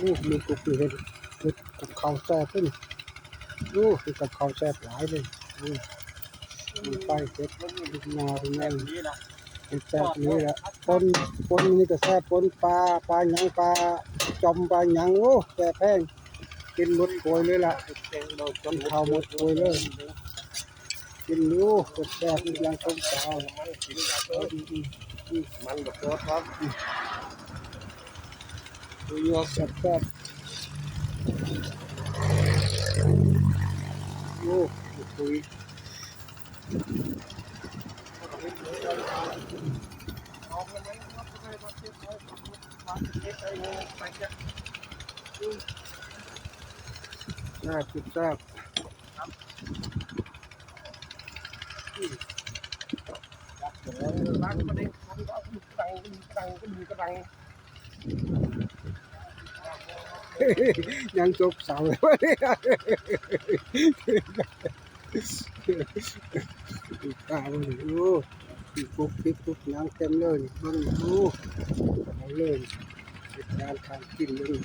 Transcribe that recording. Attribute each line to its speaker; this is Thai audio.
Speaker 1: นี่มีกุกเห็นกับข้าวแซ่บขึ้นดูคือกับข้าวแซ่บหลายเลยมีไฟเก็บนาเป็นไงเป็นแซ่บนี้แหละปนนี่ก็แซ่บปนปลาหยังปลาจอมปลาหยังโอ้แซ่บแพงกินหมดโกยเลยล่ะจนข้าวหมดโกยเลยกินดูแซ่บอย่างต้มสาวมันแบบตัวครับดูแซ่บโอ้คุยแซ่บแซ่บยังจบเสาเลยวะเนี่ยตาเลยโอ้ปุ๊บปิ๊บปุ๊บน้ำเต็มเลยมันโอ้เอาเลยการทานกินเลย